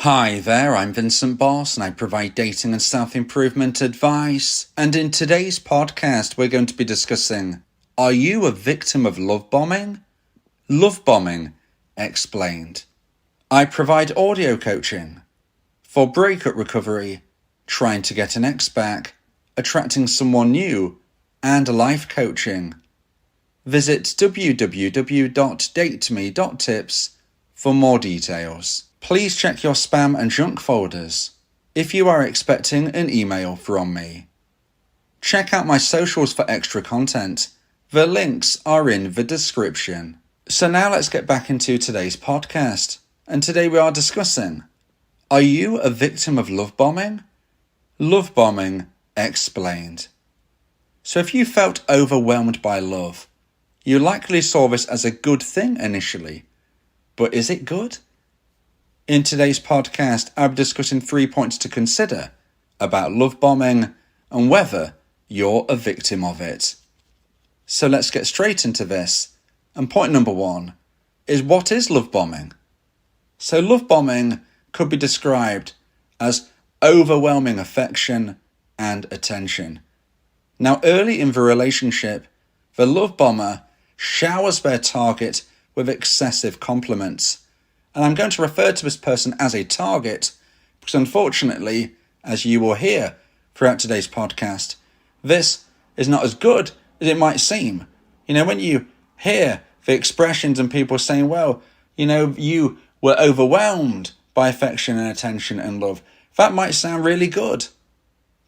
Hi there, I'm Vincent Boss and I provide dating and self-improvement advice. And in today's podcast, we're going to be discussing, are you a victim of love bombing? Love bombing explained. I provide audio coaching for breakup recovery, trying to get an ex back, attracting someone new, and life coaching. Visit www.dateme.tips for more details. Please check your spam and junk folders if you are expecting an email from me. Check out my socials for extra content. The links are in the description. So now let's get back into today's podcast. And today we are discussing, are you a victim of love bombing? Love bombing explained. So if you felt overwhelmed by love, you likely saw this as a good thing initially. But is it good? In today's podcast, I'll be discussing 3 points to consider about love bombing and whether you're a victim of it. So let's get straight into this. And point number 1 is, what is love bombing? So love bombing could be described as overwhelming affection and attention. Now, early in the relationship, the love bomber showers their target with excessive compliments. And I'm going to refer to this person as a target because, unfortunately, as you will hear throughout today's podcast, this is not as good as it might seem. You know, when you hear the expressions and people saying, well, you know, you were overwhelmed by affection and attention and love, that might sound really good.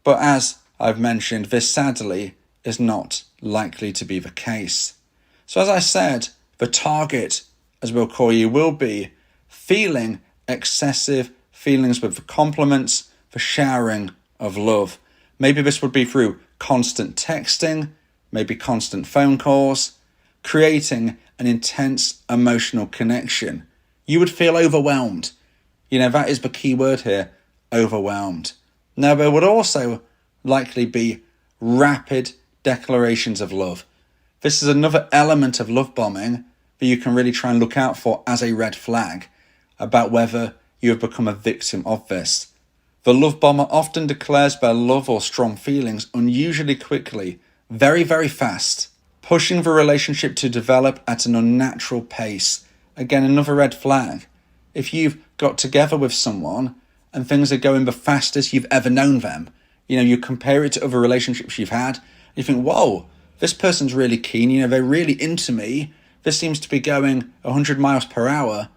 But as I've mentioned, this sadly is not likely to be the case. So as I said, the target, as we'll call you, will be feeling excessive feelings with the compliments, the showering of love. Maybe this would be through constant texting, maybe constant phone calls, creating an intense emotional connection. You would feel overwhelmed. You know, that is the key word here, overwhelmed. Now, there would also likely be rapid declarations of love. This is another element of love bombing that you can really try and look out for as a red flag about whether you have become a victim of this. The love bomber often declares their love or strong feelings unusually quickly, very, very fast, pushing the relationship to develop at an unnatural pace. Again, another red flag. If you've got together with someone and things are going the fastest you've ever known them, you know, you compare it to other relationships you've had, you think, whoa, this person's really keen, you know, they're really into me, this seems to be going 100 miles per hour,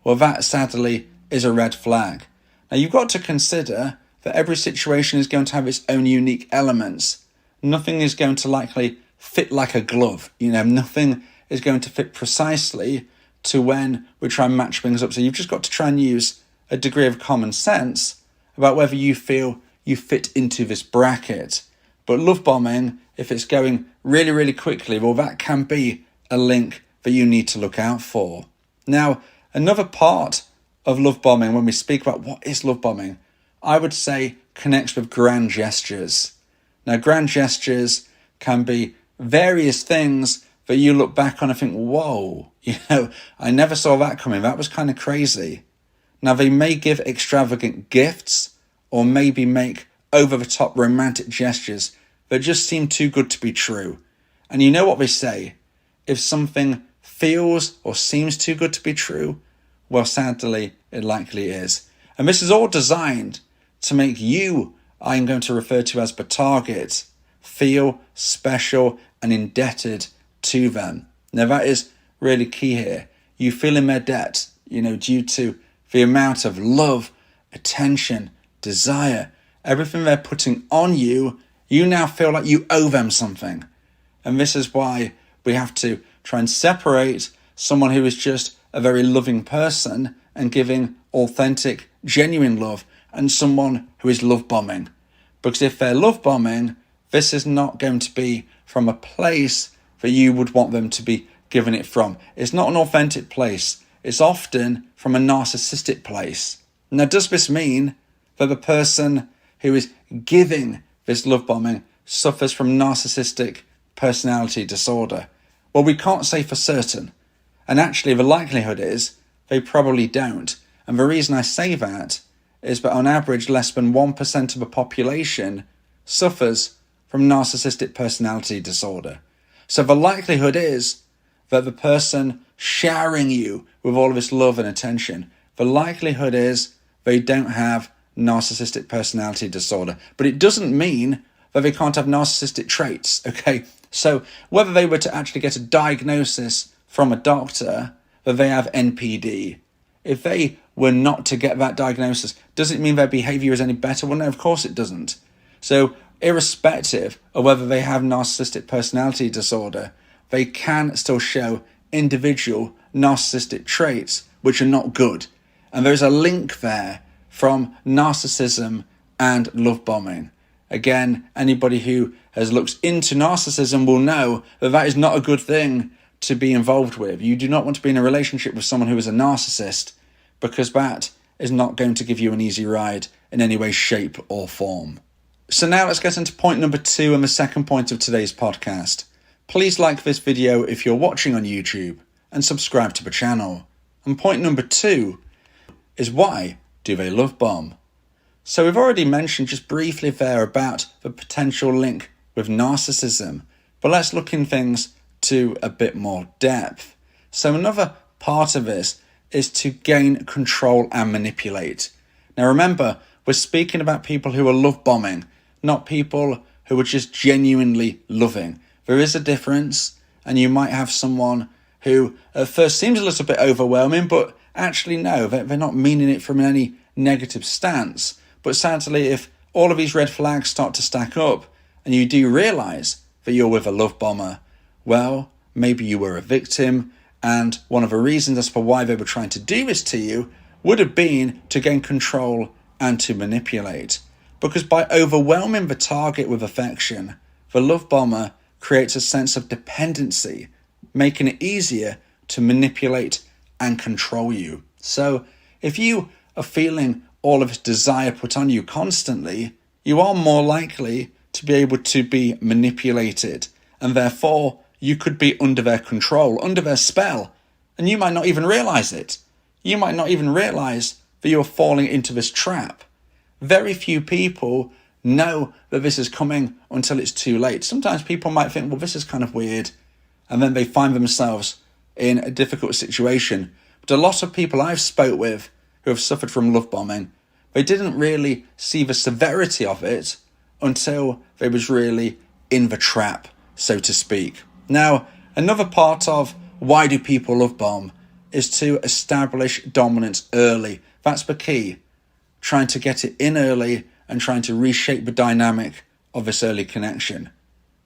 well, that sadly is a red flag. Now, you've got to consider that every situation is going to have its own unique elements. Nothing is going to likely fit like a glove. You know, nothing is going to fit precisely to when we try and match things up. So you've just got to try and use a degree of common sense about whether you feel you fit into this bracket. But love bombing, if it's going really, really quickly, well, that can be a link that you need to look out for. Now, another part of love bombing, when we speak about what is love bombing, I would say connects with grand gestures. Now, grand gestures can be various things that you look back on and think, whoa, you know, I never saw that coming. That was kind of crazy. Now, they may give extravagant gifts or maybe make over-the-top romantic gestures that just seem too good to be true. And you know what they say? If something feels or seems too good to be true, well, sadly, it likely is. And this is all designed to make you, I'm going to refer to as the target, feel special and indebted to them. Now, that is really key here. You feel in their debt, you know, due to the amount of love, attention, desire, everything they're putting on you, you now feel like you owe them something. And this is why we have to try and separate someone who is just a very loving person and giving authentic, genuine love and someone who is love bombing. Because if they're love bombing, this is not going to be from a place that you would want them to be giving it from. It's not an authentic place. It's often from a narcissistic place. Now, does this mean that the person who is giving this love bombing suffers from narcissistic personality disorder? Well, we can't say for certain. And actually, the likelihood is they probably don't. And the reason I say that is that on average, less than 1% of the population suffers from narcissistic personality disorder. So the likelihood is that the person showering you with all of this love and attention, the likelihood is they don't have narcissistic personality disorder. But it doesn't mean that they can't have narcissistic traits, okay? So whether they were to actually get a diagnosis from a doctor that they have NPD, if they were not to get that diagnosis, does it mean their behavior is any better? Well, no, of course it doesn't. So irrespective of whether they have narcissistic personality disorder, they can still show individual narcissistic traits which are not good. And there's a link there from narcissism and love bombing. Again, anybody who has looked into narcissism will know that that is not a good thing to be involved with. You do not want to be in a relationship with someone who is a narcissist, because that is not going to give you an easy ride in any way, shape or form. So now let's get into point number 2 and the second point of today's podcast. Please like this video if you're watching on YouTube and subscribe to the channel. And point number 2 is, why do they love bomb? So we've already mentioned just briefly there about the potential link with narcissism, but let's look in things to a bit more depth. So another part of this is to gain control and manipulate. Now remember, we're speaking about people who are love bombing, not people who are just genuinely loving. There is a difference, and you might have someone who at first seems a little bit overwhelming, but actually no, they're not meaning it from any negative stance. But sadly, if all of these red flags start to stack up and you do realise that you're with a love bomber, well, maybe you were a victim, and one of the reasons as for why they were trying to do this to you would have been to gain control and to manipulate. Because by overwhelming the target with affection, the love bomber creates a sense of dependency, making it easier to manipulate and control you. So if you are feeling all of this desire put on you constantly, you are more likely to be able to be manipulated, and therefore you could be under their control, under their spell, and you might not even realise it. You might not even realise that you're falling into this trap. Very few people know that this is coming until it's too late. Sometimes people might think, well, this is kind of weird, and then they find themselves in a difficult situation. But a lot of people I've spoke with who have suffered from love bombing, they didn't really see the severity of it until they was really in the trap, so to speak. Now, another part of why do people love bomb is to establish dominance early. That's the key. Trying to get it in early and trying to reshape the dynamic of this early connection.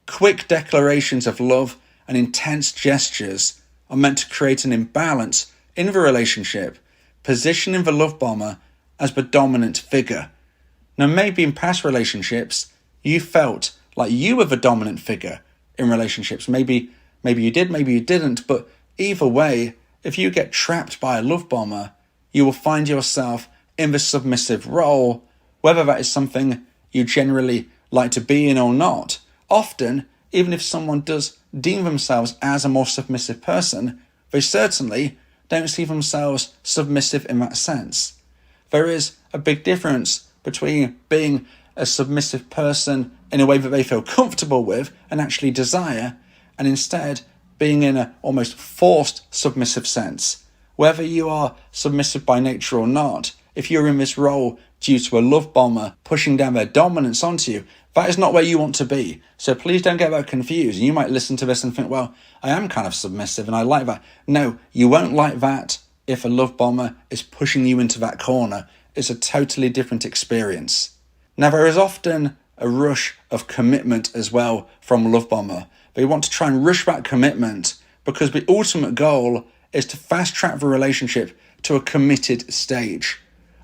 Quick declarations of love and intense gestures are meant to create an imbalance in the relationship, positioning the love bomber as the dominant figure. Now, maybe in past relationships, you felt like you were the dominant figure in relationships. Maybe you did, maybe you didn't, but either way, if you get trapped by a love bomber, you will find yourself in the submissive role, whether that is something you generally like to be in or not. Often, even if someone does deem themselves as a more submissive person, they certainly don't see themselves submissive in that sense. There is a big difference between being a submissive person in a way that they feel comfortable with and actually desire, and instead being in an almost forced submissive sense. Whether you are submissive by nature or not, if you're in this role due to a love bomber pushing down their dominance onto you, that is not where you want to be. So please don't get that confused. You might listen to this and think, well, I am kind of submissive and I like that. No, you won't like that if a love bomber is pushing you into that corner. It's a totally different experience. Now, there is often a rush of commitment as well from a love bomber. They want to try and rush that commitment because the ultimate goal is to fast track the relationship to a committed stage.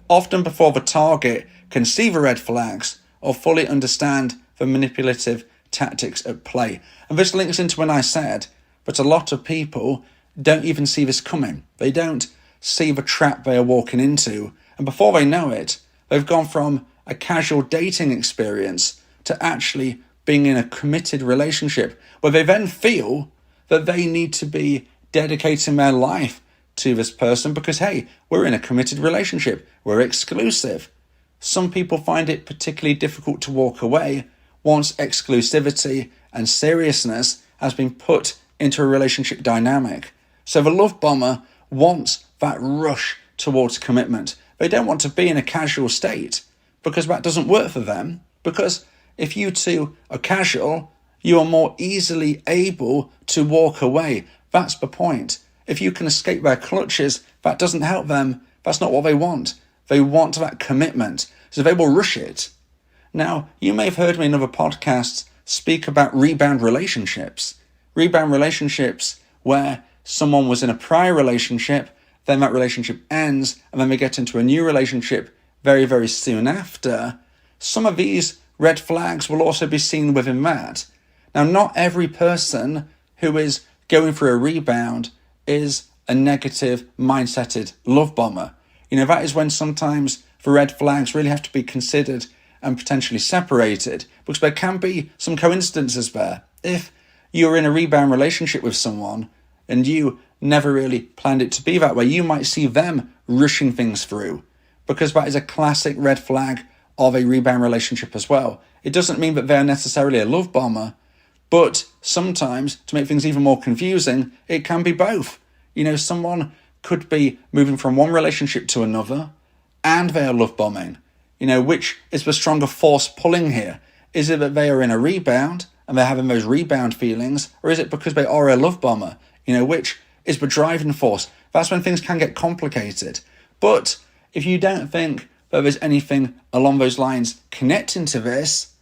Often before the target can see the red flags or fully understand the manipulative tactics at play. And this links into when I said that a lot of people don't even see this coming. They don't see the trap they are walking into. And before they know it, they've gone from a casual dating experience to actually being in a committed relationship where they then feel that they need to be dedicating their life to this person because, hey, we're in a committed relationship, we're exclusive. Some people find it particularly difficult to walk away once exclusivity and seriousness has been put into a relationship dynamic. So the love bomber wants that rush towards commitment. They don't want to be in a casual state because that doesn't work for them. Because if you two are casual, you are more easily able to walk away. That's the point. If you can escape their clutches, that doesn't help them. That's not what they want. They want that commitment. So they will rush it. Now, you may have heard me in other podcasts speak about rebound relationships. Rebound relationships where someone was in a prior relationship, then that relationship ends, and then they get into a new relationship very, very soon after. Some of these red flags will also be seen within that. Now, not every person who is going through a rebound is a negative mindseted love bomber. That is when sometimes the red flags really have to be considered and potentially separated, because there can be some coincidences there. If you're in a rebound relationship with someone and you never really planned it to be that way, you might see them rushing things through, because that is a classic red flag of a rebound relationship as well. It doesn't mean that they're necessarily a love bomber, but sometimes, to make things even more confusing, it can be both. Someone could be moving from one relationship to another and they are love bombing. Which is the stronger force pulling here? Is it that they are in a rebound and they're having those rebound feelings, or is it because they are a love bomber? Which is the driving force? That's when things can get complicated. But if you don't think that there's anything along those lines connecting to this,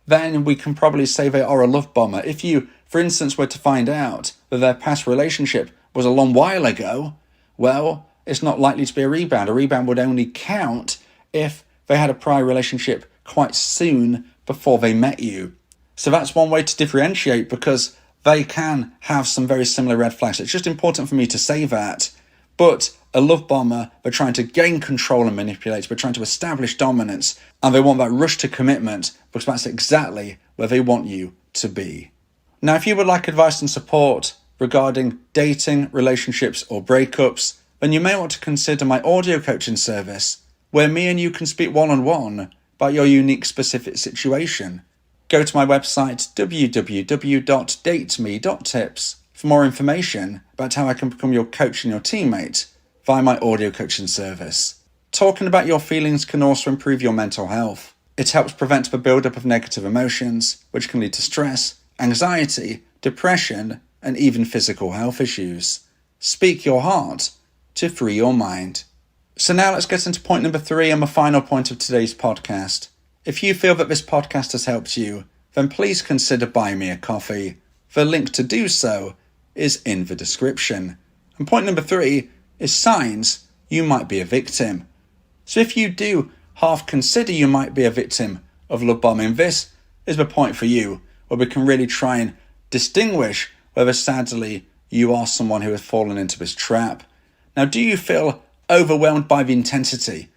then we can probably say they are a love bomber. If you, for instance, were to find out that their past relationship was a long while ago, well, it's not likely to be a rebound. A rebound would only count if they had a prior relationship quite soon before they met you. So that's one way to differentiate, because they can have some very similar red flags. It's just important for me to say that. But a love bomber, they're trying to gain control and manipulate. They're trying to establish dominance, and they want that rush to commitment because that's exactly where they want you to be. Now, if you would like advice and support regarding dating, relationships, or breakups, then you may want to consider my audio coaching service, where me and you can speak one-on-one about your unique specific situation. Go to my website, www.dateme.tips, for more information about how I can become your coach and your teammate via my audio coaching service. Talking about your feelings can also improve your mental health. It helps prevent the buildup of negative emotions, which can lead to stress, anxiety, depression, and even physical health issues. Speak your heart to free your mind. So now let's get into point number 3 and the final point of today's podcast. If you feel that this podcast has helped you, then please consider buying me a coffee. The link to do so is in the description. And point number 3 is signs you might be a victim. So if you do half consider you might be a victim of love bombing, this is the point for you, where we can really try and distinguish whether sadly you are someone who has fallen into this trap. Now, do you feel overwhelmed by the intensity?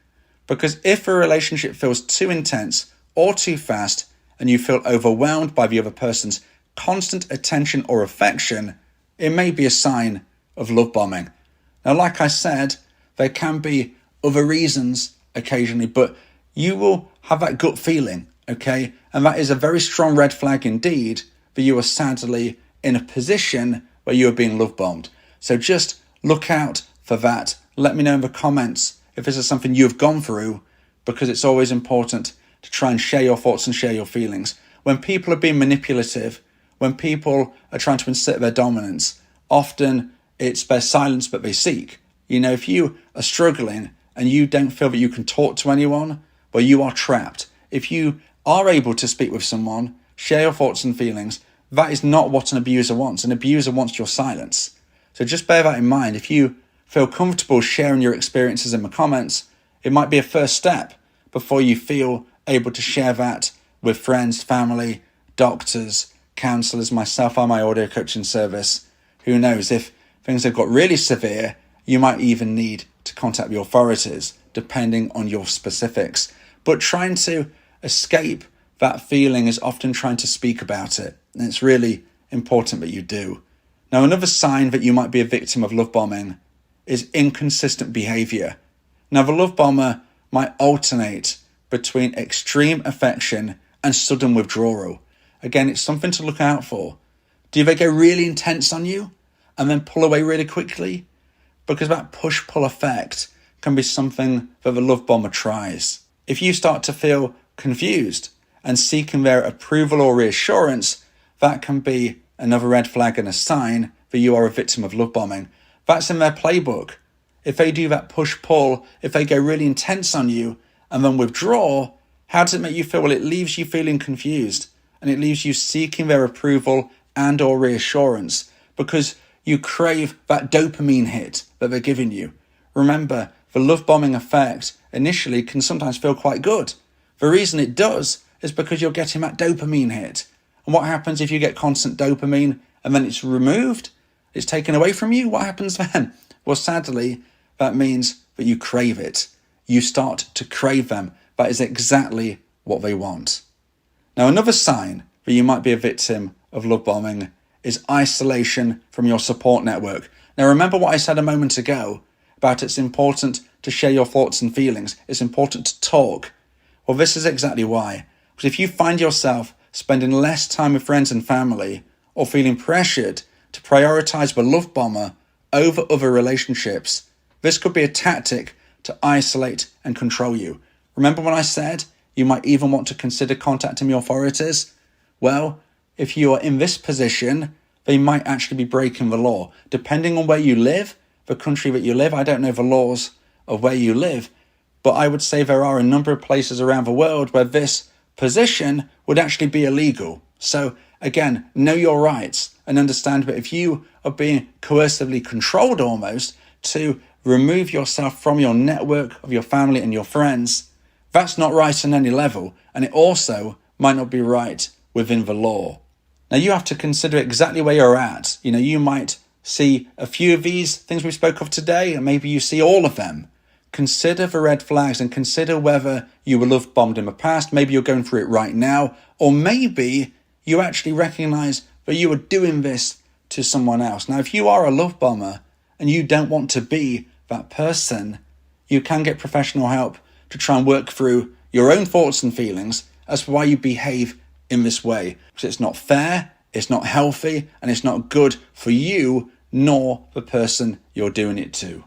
Because if a relationship feels too intense or too fast, and you feel overwhelmed by the other person's constant attention or affection, it may be a sign of love bombing. Now, like I said, there can be other reasons occasionally, but you will have that gut feeling, okay? And that is a very strong red flag indeed, that you are sadly in a position where you are being love bombed. So just look out for that. Let me know in the comments if this is something you've gone through, because it's always important to try and share your thoughts and share your feelings. When people are being manipulative, when people are trying to insert their dominance, often it's their silence that they seek. If you are struggling and you don't feel that you can talk to anyone, well, you are trapped. If you are able to speak with someone, share your thoughts and feelings, that is not what an abuser wants. An abuser wants your silence. So just bear that in mind. If you feel comfortable sharing your experiences in the comments, it might be a first step before you feel able to share that with friends, family, doctors, counsellors, myself and my audio coaching service. Who knows, if things have got really severe, you might even need to contact the authorities, depending on your specifics. But trying to escape that feeling is often trying to speak about it, and it's really important that you do. Now, another sign that you might be a victim of love bombing is inconsistent behavior. Now, the love bomber might alternate between extreme affection and sudden withdrawal. Again, it's something to look out for. Do they go really intense on you and then pull away really quickly? Because that push-pull effect can be something that the love bomber tries. If you start to feel confused and seeking their approval or reassurance, that can be another red flag and a sign that you are a victim of love bombing. That's in their playbook. If they do that push-pull, if they go really intense on you and then withdraw, how does it make you feel? Well, it leaves you feeling confused and it leaves you seeking their approval and or reassurance because you crave that dopamine hit that they're giving you. Remember, the love bombing effect initially can sometimes feel quite good. The reason it does is because you're getting that dopamine hit. And what happens if you get constant dopamine and then it's removed? It's taken away from you? What happens then? Well, sadly, that means that you crave it. You start to crave them. That is exactly what they want. Now, another sign that you might be a victim of love bombing is isolation from your support network. Now, remember what I said a moment ago about it's important to share your thoughts and feelings. It's important to talk. Well, this is exactly why. Because if you find yourself spending less time with friends and family or feeling pressured to prioritize the love bomber over other relationships, this could be a tactic to isolate and control you. Remember when I said you might even want to consider contacting the authorities? Well, if you are in this position, they might actually be breaking the law. Depending on where you live, the country that you live, I don't know the laws of where you live, but I would say there are a number of places around the world where this position would actually be illegal. So again, know your rights and understand that if you are being coercively controlled almost to remove yourself from your network of your family and your friends, that's not right on any level, and it also might not be right within the law. Now you have to consider exactly where you're at. You might see a few of these things we spoke of today, and maybe you see all of them. Consider the red flags and consider whether you were love bombed in the past. Maybe you're going through it right now, or maybe you actually recognize that you were doing this to someone else. Now, if you are a love bomber and you don't want to be that person, you can get professional help to try and work through your own thoughts and feelings as to why you behave in this way. Because it's not fair, it's not healthy, and it's not good for you nor the person you're doing it to.